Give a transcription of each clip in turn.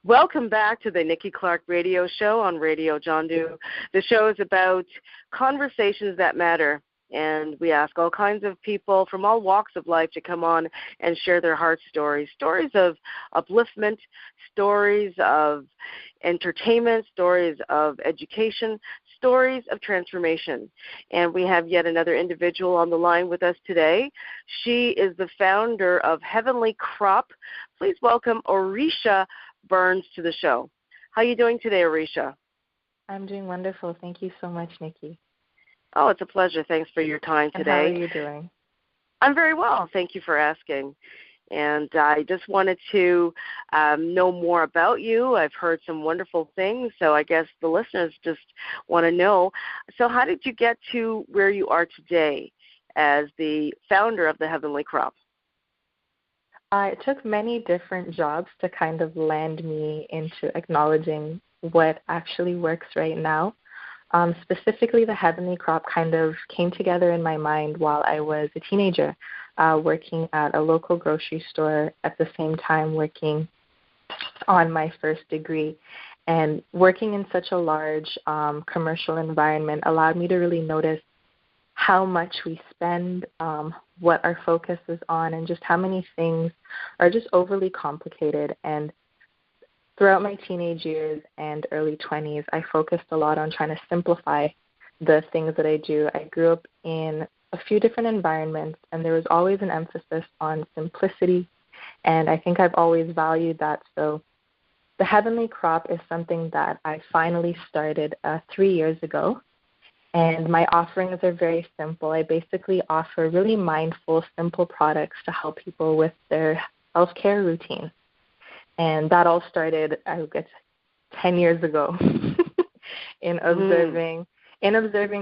Welcome back to the Nikki Clarke Radio Show on Radio John Dew. The show is about conversations that matter, and we ask all kinds of people from all walks of life to come on and share their heart stories, stories of upliftment, stories of entertainment, stories of education, stories of transformation. And we have yet another individual on the line with us today. She is the founder of Heavenly Crop. Please welcome Orisha Burns to the show. How are you doing today, Orisha? I'm doing wonderful. Thank you so much, Nikki. Oh, it's a pleasure. Thanks for your time today. And how are you doing? I'm very well. Thank you for asking. And I just wanted to know more about you. I've heard some wonderful things, so I guess the listeners just want to know. So how did you get to where you are today as the founder of the Heavenly Crop? It took many different jobs to kind of land me into acknowledging what actually works right now. Specifically, the Heavenly Crop kind of came together in my mind while I was a teenager, working at a local grocery store, at the same time working on my first degree. And working in such a large commercial environment allowed me to really notice how much we spend, what our focus is on, and just how many things are just overly complicated. And throughout my teenage years and early 20s, I focused a lot on trying to simplify the things that I do. I grew up in a few different environments, and there was always an emphasis on simplicity, and I think I've always valued that. So the Heavenly Crop is something that I finally started 3 years ago. And my offerings are very simple. I basically offer really mindful, simple products to help people with their healthcare routine. And that all started, I guess, 10 years ago in observing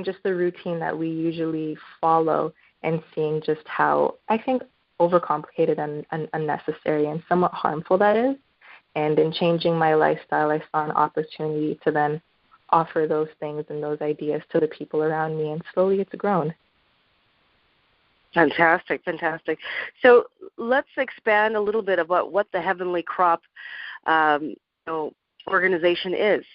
just the routine that we usually follow and seeing just how, I think, overcomplicated and unnecessary and somewhat harmful that is. And in changing my lifestyle, I saw an opportunity to then offer those things and those ideas to the people around me, and slowly it's grown. Fantastic, fantastic. So let's expand a little bit about what the Heavenly Crop organization is.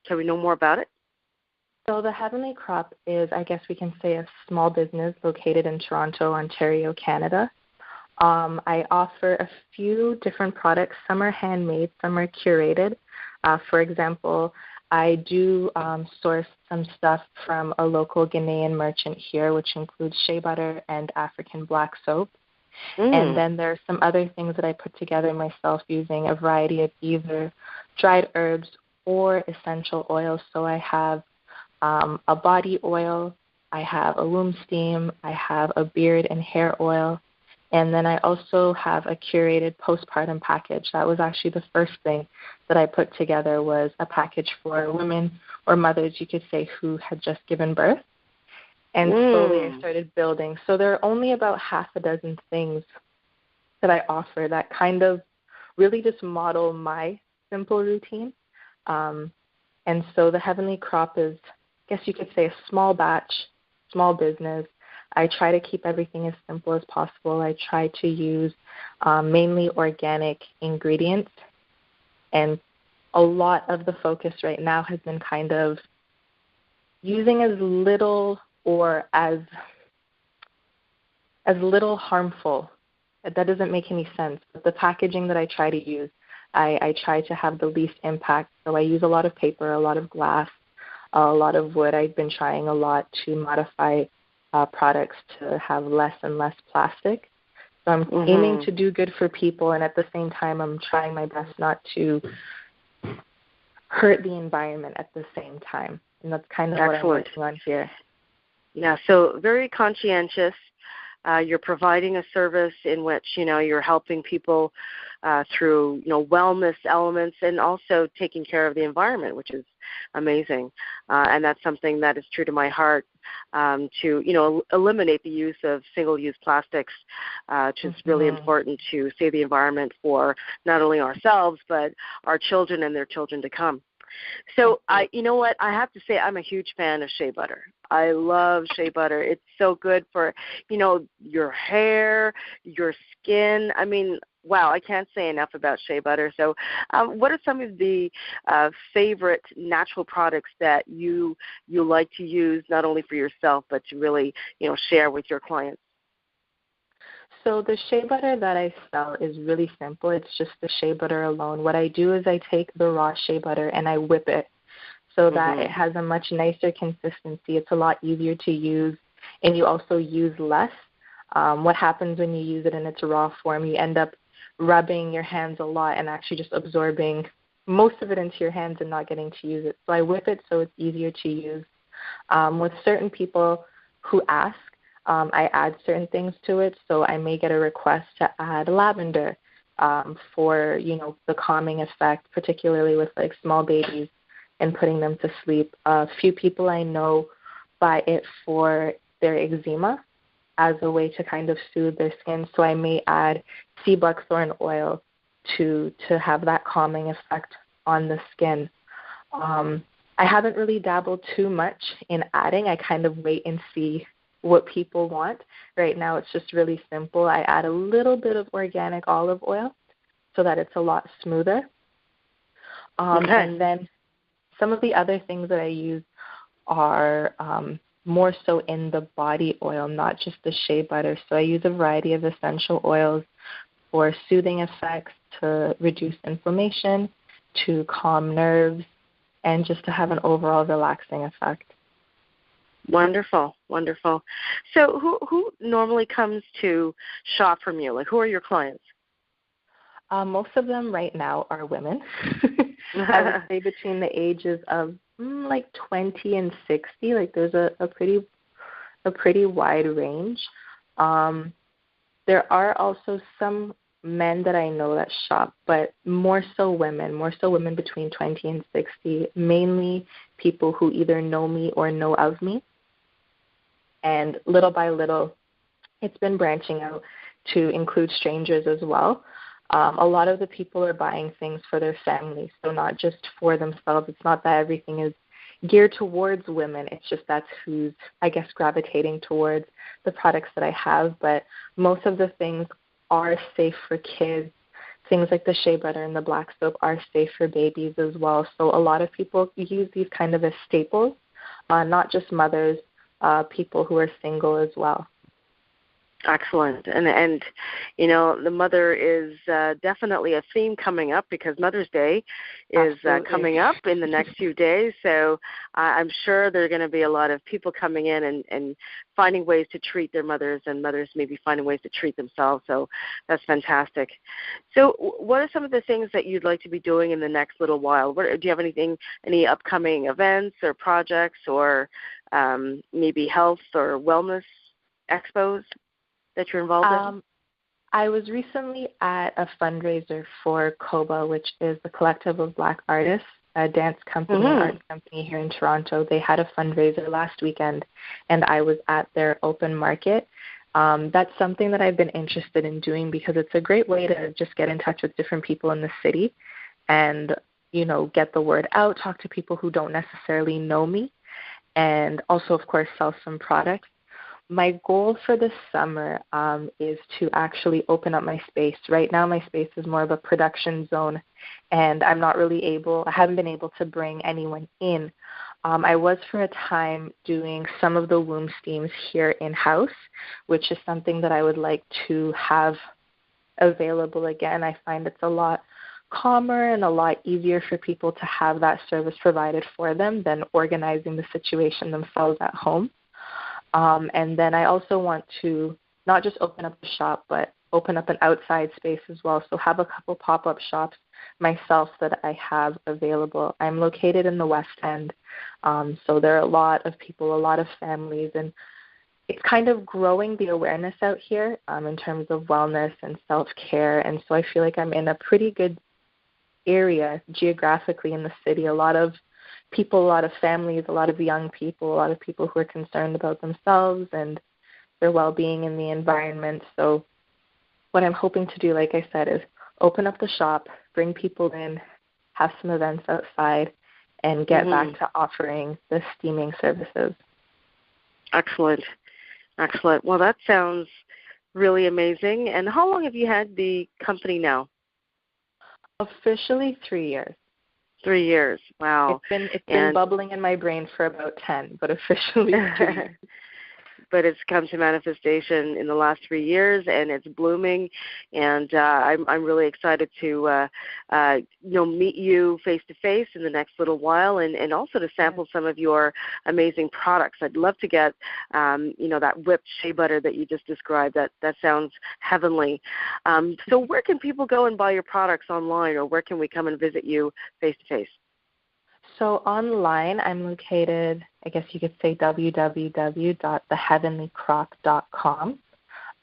Can we know more about it? So the Heavenly Crop is, I guess we can say, a small business located in Toronto, Ontario, Canada. I offer a few different products. Some are handmade, some are curated. For example, I do source some stuff from a local Ghanaian merchant here, which includes shea butter and African black soap. And then there are some other things that I put together myself using a variety of either dried herbs or essential oils. So I have a body oil, I have a womb steam, I have a beard and hair oil, and then I also have a curated postpartum package. That was actually the first thing that I put together, was a package for women or mothers, you could say, who had just given birth. And slowly I started building. So there are only about half a dozen things that I offer that kind of really just model my simple routine. And so the Heavenly Crop is, I guess you could say, a small batch, small business. I try to keep everything as simple as possible. I try to use mainly organic ingredients, and a lot of the focus right now has been kind of using as little or as little harmful. That doesn't make any sense. But the packaging that I try to use, I try to have the least impact. So I use a lot of paper, a lot of glass, a lot of wood. I've been trying a lot to modify products to have less and less plastic. So I'm aiming to do good for people, and at the same time I'm trying my best not to hurt the environment at the same time. And that's kind of what I'm working on here. Yeah, so very conscientious. You're providing a service in which, you're helping people through, wellness elements, and also taking care of the environment, which is amazing. And that's something that is true to my heart, to, eliminate the use of single-use plastics, which is really important to save the environment for not only ourselves, but our children and their children to come. So, you know what, I have to say I'm a huge fan of shea butter. I love shea butter. It's so good for, your hair, your skin. I mean, Wow, I can't say enough about shea butter. So what are some of the favorite natural products that you like to use, not only for yourself, but to really, share with your clients? So the shea butter that I sell is really simple. It's just the shea butter alone. What I do is I take the raw shea butter and I whip it so that it has a much nicer consistency. It's a lot easier to use, and you also use less. What happens when you use it in its raw form, you end up rubbing your hands a lot and actually just absorbing most of it into your hands and not getting to use it. So I whip it so it's easier to use. With certain people who ask, I add certain things to it. So I may get a request to add lavender for, the calming effect, particularly with like small babies and putting them to sleep. A few people I know buy it for their eczema as a way to kind of soothe their skin. So I may add sea buckthorn oil to have that calming effect on the skin. I haven't really dabbled too much in adding. I kind of wait and see what people want. Right now it's just really simple. I add a little bit of organic olive oil so that it's a lot smoother. And then some of the other things that I use are more so in the body oil, not just the shea butter. So I use a variety of essential oils for soothing effects, to reduce inflammation, to calm nerves, and just to have an overall relaxing effect. Wonderful, wonderful. So who normally comes to shop from you? Like, who are your clients? Most of them right now are women. I would say between the ages of like 20 and 60. Like, there's a pretty wide range. There are also some men that I know that shop, but more so women between 20 and 60, mainly people who either know me or know of me. And little by little, it's been branching out to include strangers as well. A lot of the people are buying things for their families, so not just for themselves. It's not that everything is geared towards women. It's just that's who's, I guess, gravitating towards the products that I have. But most of the things are safe for kids. Things like the shea butter and the black soap are safe for babies as well. So a lot of people use these kind of as staples, not just mothers, people who are single as well. Excellent. And the mother is definitely a theme coming up, because Mother's Day is coming up in the next few days. So I'm sure there are going to be a lot of people coming in and finding ways to treat their mothers, and mothers maybe finding ways to treat themselves. So that's fantastic. So what are some of the things that you'd like to be doing in the next little while? Do you have any upcoming events or projects, or maybe health or wellness expos that you're involved in? I was recently at a fundraiser for COBA, which is the Collective of Black Artists, a dance company, art company here in Toronto. They had a fundraiser last weekend, and I was at their open market. That's something that I've been interested in doing, because it's a great way to just get in touch with different people in the city and, get the word out, talk to people who don't necessarily know me, and also, of course, sell some products. My goal for this summer is to actually open up my space. Right now, my space is more of a production zone, and I haven't been able to bring anyone in. I was for a time doing some of the womb steams here in-house, which is something that I would like to have available again. I find it's a lot calmer and a lot easier for people to have that service provided for them than organizing the situation themselves at home. And then I also want to not just open up a shop, but open up an outside space as well. So have a couple pop-up shops myself that I have available. I'm located in the West End, so there are a lot of people, a lot of families, and it's kind of growing the awareness out here in terms of wellness and self-care. And so I feel like I'm in a pretty good area geographically in the city. A lot of people, a lot of families, a lot of young people, a lot of people who are concerned about themselves and their well-being in the environment. So what I'm hoping to do, like I said, is open up the shop, bring people in, have some events outside, and get back to offering the steaming services. Excellent. Excellent. Well, that sounds Really amazing. And how long have you had the company now? Officially 3 years. 3 years. Wow. It's been bubbling in my brain for about 10, but officially 3 years. But it's come to manifestation in the last 3 years, and it's blooming. And I'm really excited to meet you face to face in the next little while, and also to sample some of your amazing products. I'd love to get that whipped shea butter that you just described. That sounds heavenly. So where can people go and buy your products online, or where can we come and visit you face to face? So online, I'm located, I guess you could say, www.theheavenlycrop.com.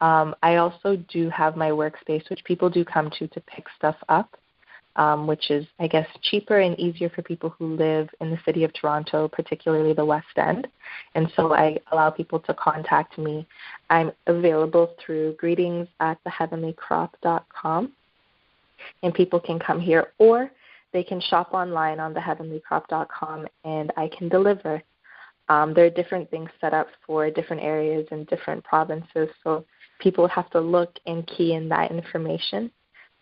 I also do have my workspace, which people do come to pick stuff up, which is, I guess, cheaper and easier for people who live in the city of Toronto, particularly the West End. And so I allow people to contact me. I'm available through greetings@theheavenlycrop.com, and people can come here, or they can shop online on theheavenlycrop.com, and I can deliver. There are different things set up for different areas and different provinces, so people have to look and key in that information.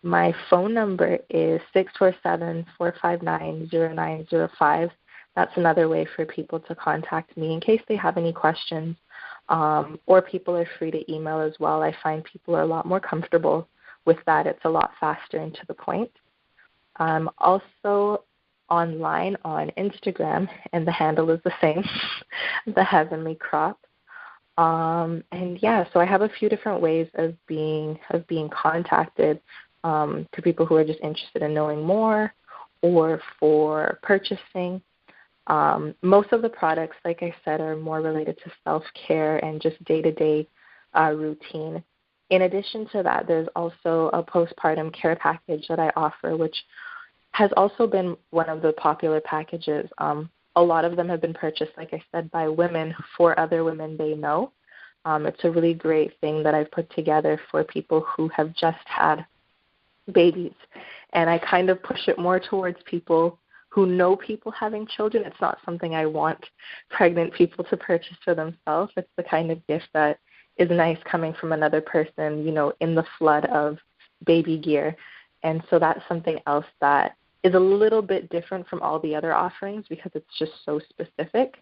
My phone number is 647-459-0905. That's another way for people to contact me in case they have any questions, or people are free to email as well. I find people are a lot more comfortable with that. It's a lot faster and to the point. I'm also online on Instagram, and the handle is the same, The Heavenly Crop. So I have a few different ways of being contacted to people who are just interested in knowing more or for purchasing. Most of the products, like I said, are more related to self-care and just day-to-day routine. In addition to that, there's also a postpartum care package that I offer, which has also been one of the popular packages. A lot of them have been purchased, like I said, by women for other women they know. It's a really great thing that I've put together for people who have just had babies. And I kind of push it more towards people who know people having children. It's not something I want pregnant people to purchase for themselves. It's the kind of gift that is nice coming from another person, in the flood of baby gear. And so that's something else that is a little bit different from all the other offerings because it's just so specific.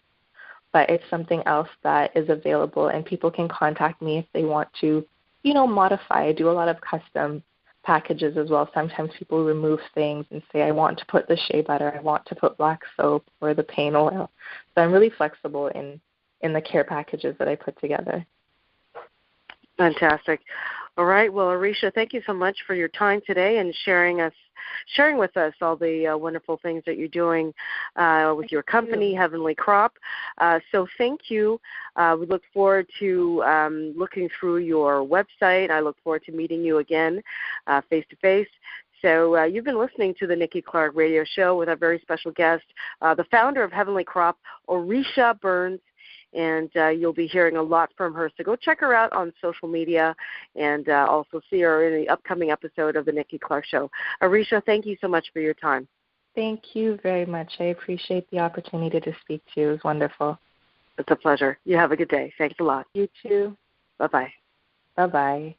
But it's something else that is available, and people can contact me if they want to, modify. I do a lot of custom packages as well. Sometimes people remove things and say, I want to put the shea butter, I want to put black soap or the pain oil. So I'm really flexible in the care packages that I put together. Fantastic. All right. Well, Orisha, thank you so much for your time today and sharing with us all the wonderful things that you're doing with your company, Heavenly Crop. So thank you. We look forward to looking through your website. I look forward to meeting you again face-to-face. So you've been listening to the Nikki Clarke Radio Show with our very special guest, the founder of Heavenly Crop, Orisha Burns. And you'll be hearing a lot from her. So go check her out on social media and also see her in the upcoming episode of the Nikki Clarke Show. Orisha, thank you so much for your time. Thank you very much. I appreciate the opportunity to speak to you. It was wonderful. It's a pleasure. You have a good day. Thanks a lot. You too. Bye-bye. Bye-bye.